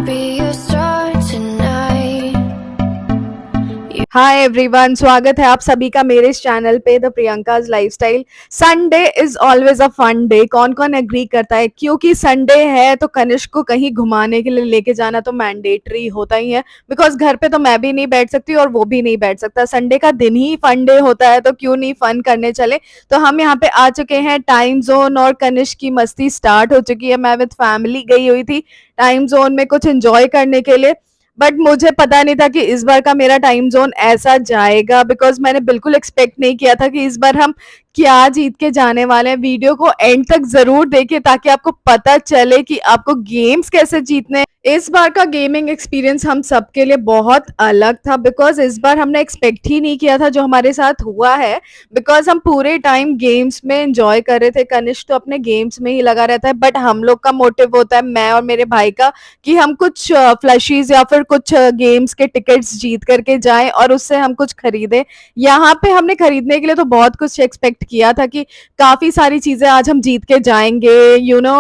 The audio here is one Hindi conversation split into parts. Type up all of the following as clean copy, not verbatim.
be your star tonight. Hi everyone, स्वागत है आप सभी का मेरे इस चैनल पे the Priyanka's lifestyle. Sunday is always a fun day. कौन कौन एग्री करता है? क्योंकि संडे है तो कनिष्क को कहीं घुमाने के लिए लेके जाना तो मैंडेटरी होता ही है। बिकॉज घर पे तो मैं भी नहीं बैठ सकती और वो भी नहीं बैठ सकता। संडे का दिन ही फन डे होता है तो क्यों नहीं फन करने चले। तो हम यहाँ पे आ चुके हैं टाइम जोन और कनिष्क की मस्ती स्टार्ट हो चुकी है। मैं विद फैमिली गई हुई थी टाइम जोन में कुछ एंजॉय करने के लिए, बट मुझे पता नहीं था कि इस बार का मेरा टाइम जोन ऐसा जाएगा। बिकॉज मैंने बिल्कुल एक्सपेक्ट नहीं किया था कि इस बार हम क्या जीत के जाने वाले हैं। वीडियो को एंड तक जरूर देखिए ताकि आपको पता चले कि आपको गेम्स कैसे जीतने हैं। इस बार का गेमिंग एक्सपीरियंस हम सबके लिए बहुत अलग था बिकॉज इस बार हमने एक्सपेक्ट ही नहीं किया था जो हमारे साथ हुआ है। बिकॉज हम पूरे टाइम गेम्स में एंजॉय कर रहे थे। कनिष्क तो अपने गेम्स में ही लगा रहता है, बट हम लोग का मोटिव होता है, मैं और मेरे भाई का, कि हम कुछ फ्लशीज या फिर कुछ गेम्स के टिकट्स जीत करके जाएं और उससे हम कुछ खरीदें। यहाँ पे हमने खरीदने के लिए तो बहुत कुछ एक्सपेक्ट किया था कि काफी सारी चीजें आज हम जीत के जाएंगे।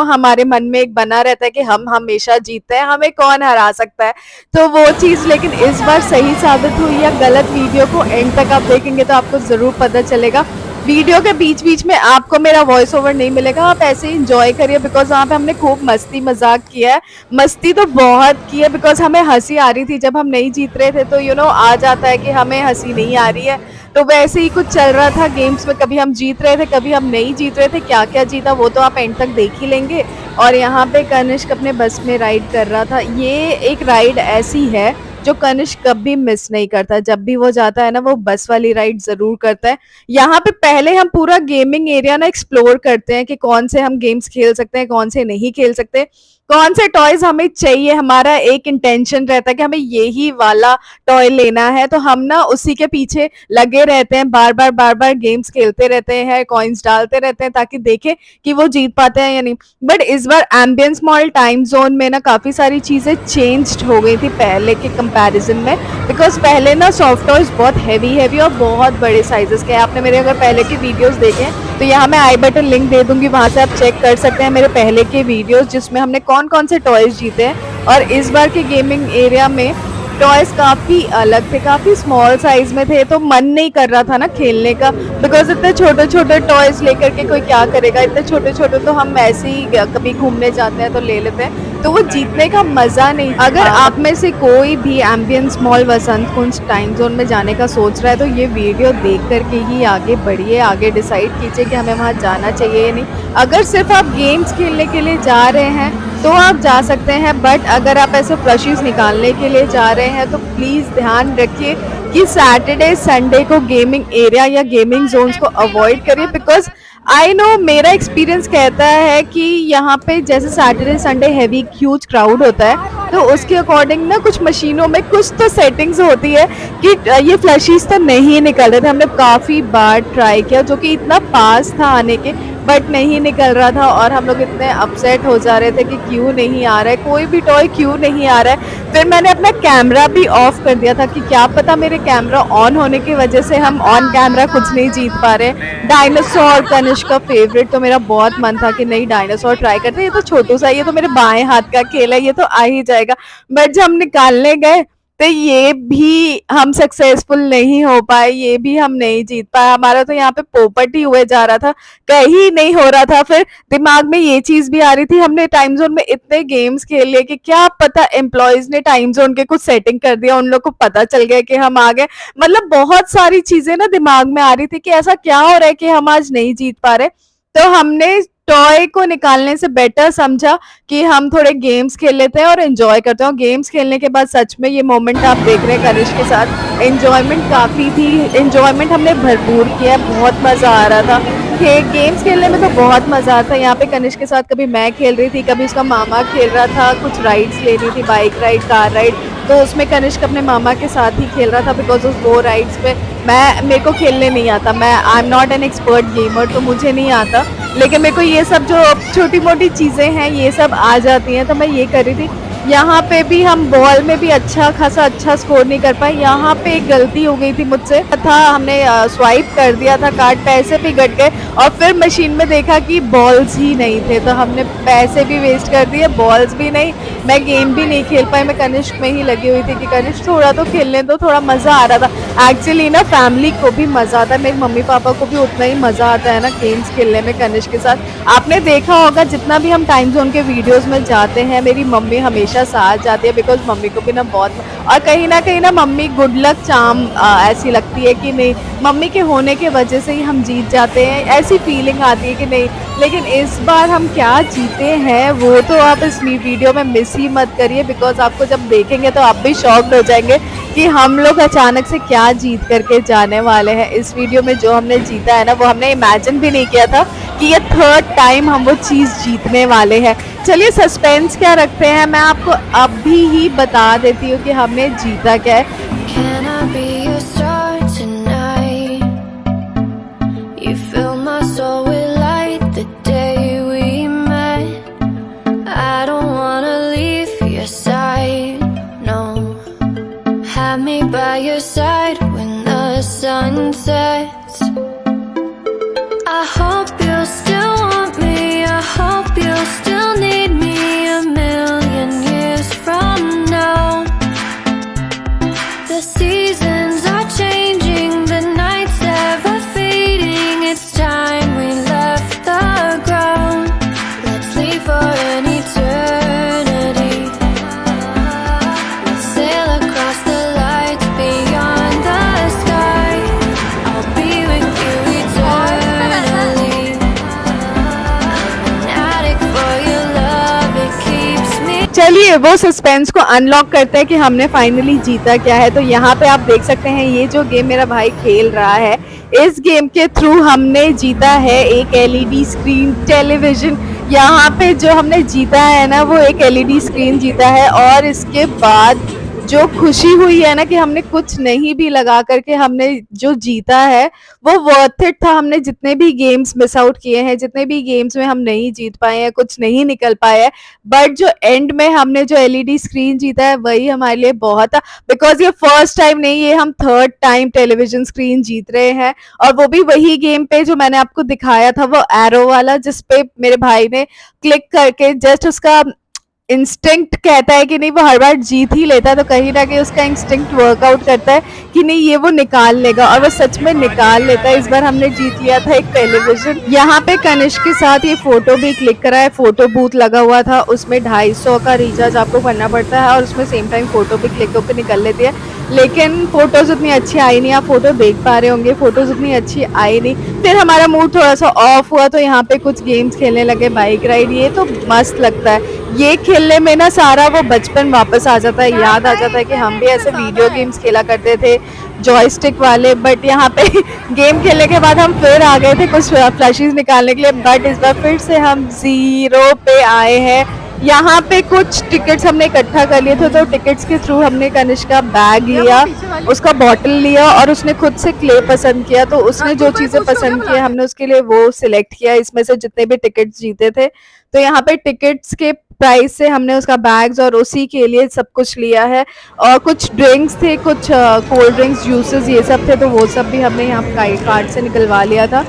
हमारे मन में एक बना रहता है कि हम हमेशा जीतते हैं, हमें कौन हरा सकता है। तो वो चीज लेकिन इस बार सही साबित हुई है गलत। वीडियो को एंड तक आप देखेंगे तो आपको जरूर पता चलेगा। वीडियो के बीच बीच में आपको मेरा वॉइस ओवर नहीं मिलेगा, आप ऐसे ही इंजॉय करिए बिकॉज वहाँ पे हमने खूब मस्ती मजाक किया है। मस्ती तो बहुत की है बिकॉज हमें हंसी आ रही थी जब हम नहीं जीत रहे थे। तो आ जाता है कि हमें हंसी नहीं आ रही है। तो वैसे ही कुछ चल रहा था गेम्स में, कभी हम जीत रहे थे कभी हम नहीं जीत रहे थे। क्या क्या जीता वो तो आप एंड तक देख ही लेंगे। और यहाँ पे कनिष्क अपने बस में राइड कर रहा था। ये एक राइड ऐसी है जो कनिष्क कभी मिस नहीं करता। जब भी वो जाता है ना वो बस वाली राइड जरूर करता है। यहाँ पे पहले हम पूरा गेमिंग एरिया ना एक्सप्लोर करते हैं कि कौन से हम गेम्स खेल सकते हैं, कौन से नहीं खेल सकते, कौन से टॉयज हमें चाहिए। हमारा एक इंटेंशन रहता है कि हमें यही वाला टॉय लेना है, तो हम ना उसी के पीछे लगे रहते हैं, बार बार गेम्स खेलते रहते हैं, कॉइन्स डालते रहते हैं ताकि देखें कि वो जीत पाते हैं या नहीं। बट इस बार एम्बियंस मॉल टाइम जोन में ना काफी सारी चीजें चेंज्ड हो गई थी पहले के कंपैरिजन में। बिकॉज पहले ना सॉफ्ट टॉयज बहुत हैवी और बहुत बड़े साइजेस के। आपने मेरे अगर पहले के वीडियोस देखे तो यहाँ मैं आई बटन लिंक दे दूंगी, वहां से आप चेक कर सकते हैं मेरे पहले के वीडियोस जिसमें हमने कौन कौन से टॉयज जीते हैं। और इस बार के गेमिंग एरिया में टॉयज काफी अलग थे, काफी स्मॉल साइज में थे, तो मन नहीं कर रहा था ना खेलने का। बिकॉज इतने छोटे छोटे टॉयज लेकर के कोई क्या करेगा। इतने छोटे छोटे तो हम ऐसे ही कभी घूमने जाते हैं तो ले लेते हैं, तो वो जीतने का मजा नहीं। अगर आप में से कोई भी एम्बियंस मॉल वसंत कुंज टाइम जोन में जाने का सोच रहा है तो ये वीडियो देख करके ही आगे बढ़िए, आगे डिसाइड कीजिए कि हमें वहाँ जाना चाहिए या नहीं। अगर सिर्फ आप गेम्स खेलने के लिए जा रहे हैं तो आप जा सकते हैं, बट अगर आप ऐसे फ्लशीज निकालने के लिए जा रहे हैं तो प्लीज़ ध्यान रखिए कि सैटरडे संडे को गेमिंग एरिया या गेमिंग जोन्स को अवॉइड करिए। बिकॉज आई नो मेरा एक्सपीरियंस कहता है कि यहाँ पे जैसे Saturday Sunday heavy huge crowd होता है तो उसके अकॉर्डिंग ना कुछ मशीनों में कुछ तो सेटिंग्स होती है कि ये फ्लशीज तो नहीं निकल रहे थे। हमने काफ़ी बार ट्राई किया जो कि इतना पास था आने के, बट नहीं निकल रहा था और हम लोग इतने अपसेट हो जा रहे थे कि क्यों नहीं आ रहा है, कोई भी टॉय क्यों नहीं आ रहा है। फिर मैंने अपना कैमरा भी ऑफ कर दिया था कि क्या पता मेरे कैमरा ऑन होने की वजह से हम ऑन कैमरा कुछ नहीं जीत पा रहे। डायनासोर कनिष्क का फेवरेट, तो मेरा बहुत मन था कि नहीं डायनासोर ट्राई करते हैं। ये तो छोटू सा, ये तो मेरे बाएं हाथ का खेल है, ये तो आ ही जाएगा। बट जब हम निकालने गए तो ये भी हम सक्सेसफुल नहीं हो पाए, ये भी हम नहीं जीत पाए। हमारा तो यहाँ पे पोपट ही हुए जा रहा था, कहीं नहीं हो रहा था। फिर दिमाग में ये चीज भी आ रही थी, हमने टाइम जोन में इतने गेम्स खेल लिए कि क्या पता एम्प्लॉयज ने टाइम जोन के कुछ सेटिंग कर दिया, उन लोग को पता चल गया कि हम आ गए। मतलब बहुत सारी चीजें ना दिमाग में आ रही थी कि ऐसा क्या हो रहा है कि हम आज नहीं जीत पा रहे। तो हमने टॉय को निकालने से बेटर समझा कि हम थोड़े गेम्स खेल लेते हैं और एंजॉय करते हैं। गेम्स खेलने के बाद सच में ये मोमेंट आप देख रहे हैं कनिष्क के साथ, एंजॉयमेंट काफ़ी थी। एंजॉयमेंट हमने भरपूर किया, बहुत मज़ा आ रहा था। गेम्स खेलने में तो बहुत मज़ा आता है। यहाँ पे कनिष्क के साथ कभी मैं खेल रही थी, कभी उसका मामा खेल रहा था, कुछ राइड्स लेनी थी, बाइक राइड, कार राइड, तो उसमें कनिष्क अपने मामा के साथ ही खेल रहा था। बिकॉज उस वो राइड्स पे मेरे को खेलने नहीं आता, मैं I am not an expert gamer, तो मुझे नहीं आता। लेकिन मेरे को ये सब जो छोटी मोटी चीज़ें हैं ये सब आ जाती हैं, तो मैं ये कर रही थी। यहाँ पे भी हम बॉल में भी अच्छा खासा अच्छा स्कोर नहीं कर पाए। यहाँ पे एक गलती हो गई थी मुझसे था, हमने स्वाइप कर दिया था कार्ड, पैसे भी कट गए और फिर मशीन में देखा कि बॉल्स ही नहीं थे, तो हमने पैसे भी वेस्ट कर दिए, बॉल्स भी नहीं, मैं गेम भी नहीं खेल पाई। मैं कनिष्क में ही लगी हुई थी कि कनिष्क थोड़ा तो खेलने दो, थोड़ा मज़ा आ रहा था। एक्चुअली ना फैमिली को भी मज़ा आता है, मेरे मम्मी पापा को भी उतना ही मज़ा आता है ना गेम्स खेलने में कनिष्क के साथ। आपने देखा होगा जितना भी हम टाइम जोन के वीडियोज़ में जाते हैं, मेरी मम्मी हमेशा साथ जाती है, बिकॉज मम्मी को भी ना बहुत, और कहीं ना मम्मी गुड लक चार्म ऐसी लगती है कि नहीं, मम्मी के होने के वजह से ही हम जीत जाते हैं, ऐसी फीलिंग आती है कि नहीं। लेकिन इस बार हम क्या जीते हैं वो तो आप इस वीडियो में मिस ही मत करिए, बिकॉज आपको जब देखेंगे तो आप भी शॉक्ड हो जाएंगे कि हम लोग अचानक से क्या जीत करके जाने वाले हैं। इस वीडियो में जो हमने जीता है ना, वो हमने इमेजिन भी नहीं किया था कि ये थर्ड टाइम हम वो चीज़ जीतने वाले हैं। चलिए सस्पेंस क्या रखते हैं, मैं आपको अभी ही बता देती हूँ कि हमने जीता क्या है। Can I be your star tonight? You fill my soul with light the day we met. I don't wanna leave your side, no. Have me by your side when the sun sets. I hope you'll still want me, I hope you'll still need me a million years from now. The seasons are changing, the nights ever fading. It's time we left the ground. Let's leave for an eternity. Let's sail across the lights beyond the sky. I'll be with you eternally. I'm an addict for your love, it keeps me. चलिए वो सस्पेंस को अनलॉक करते हैं कि हमने फाइनली जीता क्या है। तो यहाँ पे आप देख सकते हैं ये जो गेम मेरा भाई खेल रहा है, इस गेम के थ्रू हमने जीता है एक एलईडी स्क्रीन टेलीविजन। यहाँ पे जो हमने जीता है ना, वो एक एलईडी स्क्रीन जीता है, और इसके बाद जो खुशी हुई है ना कि हमने कुछ नहीं भी लगा करके हमने जो जीता है वो वर्थ इट था। हमने जितने भी गेम्स मिस आउट किए हैं, जितने भी गेम्स में हम नहीं जीत पाए हैं, कुछ नहीं निकल पाए हैं, बट जो एंड में हमने जो एलईडी स्क्रीन जीता है वही हमारे लिए बहुत था, बिकॉज ये फर्स्ट टाइम नहीं, ये हम थर्ड टाइम टेलीविजन स्क्रीन जीत रहे हैं। और वो भी वही गेम पे जो मैंने आपको दिखाया था, वो एरो वाला, जिसपे मेरे भाई ने क्लिक करके जस्ट उसका इंस्टिंक्ट कहता है कि नहीं, वो हर बार जीत ही लेता है, तो कहीं ना कहीं उसका इंस्टिंक्ट वर्कआउट करता है कि नहीं ये वो निकाल लेगा, और वो सच में निकाल लेता है। इस बार हमने जीत लिया था एक टेलीविजन। यहाँ पे कनिष्क के साथ ये फोटो भी क्लिक करा है, फोटो बूथ लगा हुआ था, उसमें 250 का रिचार्ज आपको करना पड़ता है, और उसमें सेम टाइम फोटो भी क्लिक होकर निकल लेती है। लेकिन फोटोज उतनी अच्छी आई नहीं, आप फोटो देख पा रहे होंगे, फोटोज उतनी अच्छी आई नहीं। फिर हमारा मूड थोड़ा सा ऑफ हुआ, तो यहाँ पे कुछ गेम्स खेलने लगे, बाइक राइड, ये तो मस्त लगता है। ये खेलने में ना सारा वो बचपन वापस आ जाता है, याद आ जाता है कि हम भी ऐसे वीडियो गेम्स खेला करते थे जॉयस्टिक वाले। बट यहाँ पे गेम खेलने के बाद हम फिर आ गए थे कुछ फ्लैशेस निकालने के लिए, बट इस बार फिर से हम 0 पे आए हैं। यहाँ पे कुछ टिकट्स हमने इकट्ठा कर लिए थे, तो टिकट्स के थ्रू हमने कनिष्क का बैग लिया, उसका बॉटल लिया, और उसने खुद से क्ले पसंद किया, तो उसने जो चीज़ें पसंद की हमने उसके लिए वो सिलेक्ट किया इसमें से जितने भी टिकट्स जीते थे। तो यहाँ पे टिकट्स के प्राइस से हमने उसका बैग्स और उसी के लिए सब कुछ लिया है। और कुछ ड्रिंक्स थे, कुछ कोल्ड ड्रिंक्स, जूसेस, ये सब थे, तो वो सब भी हमने यहाँ कार्ड से निकलवा लिया था।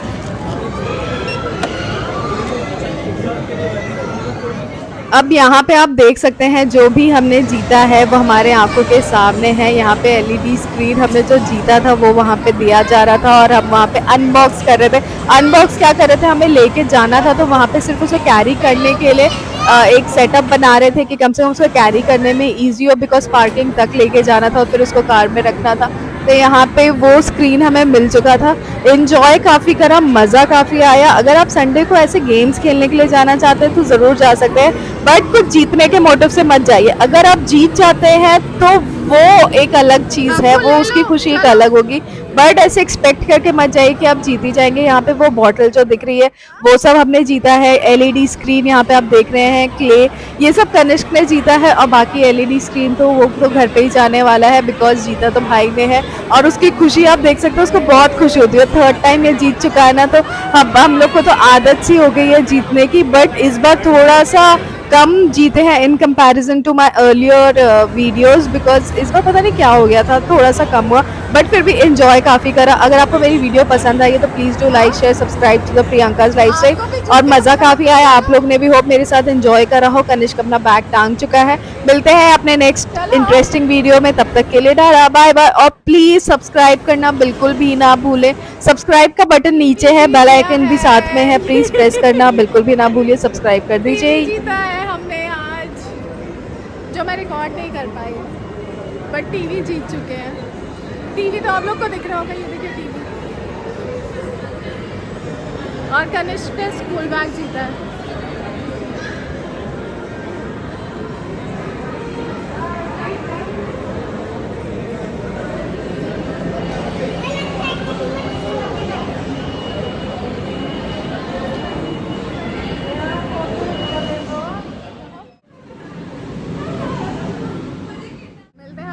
अब यहाँ पे आप देख सकते हैं जो भी हमने जीता है वो हमारे आंखों के सामने है। यहाँ पे एलईडी स्क्रीन हमने जो जीता था वो वहाँ पे दिया जा रहा था, और हम वहाँ पे अनबॉक्स कर रहे थे। अनबॉक्स क्या कर रहे थे, हमें लेके जाना था, तो वहाँ पे सिर्फ उसे कैरी करने के लिए एक सेटअप बना रहे थे कि कम से कम उसको कैरी करने में ईजी हो, बिकॉज पार्किंग तक लेके जाना था और फिर उसको कार में रखना था। तो यहाँ पे वो स्क्रीन हमें मिल चुका था। एंजॉय काफ़ी करा, मज़ा काफ़ी आया। अगर आप संडे को ऐसे गेम्स खेलने के लिए जाना चाहते हैं तो ज़रूर जा सकते हैं, बट कुछ जीतने के मोटिव से मत जाइए। अगर आप जीत जाते हैं तो वो एक अलग चीज़ है, वो उसकी खुशी एक अलग होगी, बट ऐसे एक्सपेक्ट करके मत जाइए कि आप जीत ही जाएंगे। यहाँ पे वो बॉटल जो दिख रही है वो सब हमने जीता है। एलईडी स्क्रीन यहाँ पे आप देख रहे हैं, क्ले, ये सब कनिष्क ने जीता है, और बाकी एलईडी स्क्रीन तो वो तो घर पे ही जाने वाला है, बिकॉज जीता तो भाई ने है। और उसकी खुशी आप देख सकते हो, उसको बहुत खुशी होती है। थर्ड टाइम ये जीत चुका है ना, तो अब हम लोग को तो आदत सी हो गई है जीतने की, बट इस बार थोड़ा सा कम जीते हैं in comparison to my earlier videos, because इस बार पता नहीं क्या हो गया था, थोड़ा सा कम हुआ, बट फिर भी एंजॉय काफ़ी करा। अगर आपको मेरी वीडियो पसंद आई है तो please do like share subscribe to the Priyanka's lifestyle. और मज़ा काफ़ी आया, आप लोग ने भी होप मेरे साथ एंजॉय करा हो। कनिष्क अपना बैग टांग चुका है। मिलते हैं अपने नेक्स्ट इंटरेस्टिंग वीडियो में, तब तक के लिए टाटा बाय बाय। और प्लीज़ सब्सक्राइब करना बिल्कुल भी ना भूलें। सब्सक्राइब का बटन नीचे है, बेल आइकन भी साथ में है, प्लीज़ प्रेस करना बिल्कुल भी ना भूलिए। सब्सक्राइब कर दीजिए। जीता है हमने आज, जो मैं रिकॉर्ड नहीं कर पाई, बट टीवी जीत चुके हैं। टीवी तो आप लोग को दिख रहा होगा, ये देखिए टीवी। और कनिष्क ने स्कूल बैग जीता है।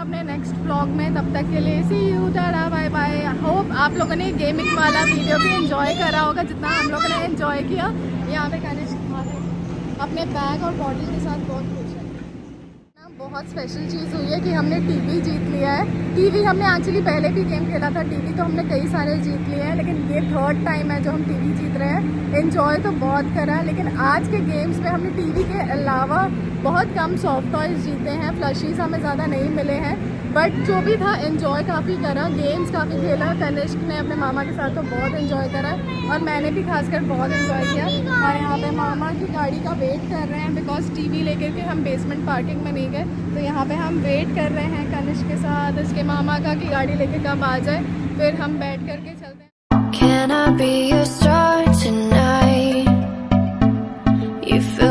अपने नेक्स्ट व्लॉग में, तब तक के लिए see you, tata bye bye. Hope आप लोगों ने गेमिंग वाला वीडियो भी एंजॉय करा होगा जितना हम लोगों ने एंजॉय किया। यहाँ पे कनिष्क अपने बैग और बॉटल के साथ बहुत खुश है ना। बहुत स्पेशल चीज़ हुई है कि हमने टीवी जीत लिया है। टीवी हमने एक्चुअली पहले भी गेम खेला था, टीवी तो हमने कई सारे जीत लिए हैं, लेकिन ये थर्ड टाइम है जो हम टीवी जीत रहे हैं। एंजॉय तो बहुत करा है, लेकिन आज के गेम्स में हमने टीवी के अलावा बहुत कम सॉफ्ट टॉयज जीते हैं, फ्लशीज हमें ज़्यादा नहीं मिले हैं, बट जो भी था एंजॉय काफ़ी करा, गेम्स काफ़ी खेला। कनिष्क ने अपने मामा के साथ तो बहुत एंजॉय करा और मैंने भी खासकर बहुत एंजॉय किया। और यहाँ पे मामा की गाड़ी का वेट कर रहे हैं, बिकॉज टीवी लेकर के हम बेसमेंट पार्किंग में नहीं गए, तो यहाँ पे हम वेट कर रहे हैं कनिष्क के साथ इसके मामा का कि गाड़ी लेके कब आ जाए, फिर हम बैठ करके चलते हैं। Can I be your star tonight? You feel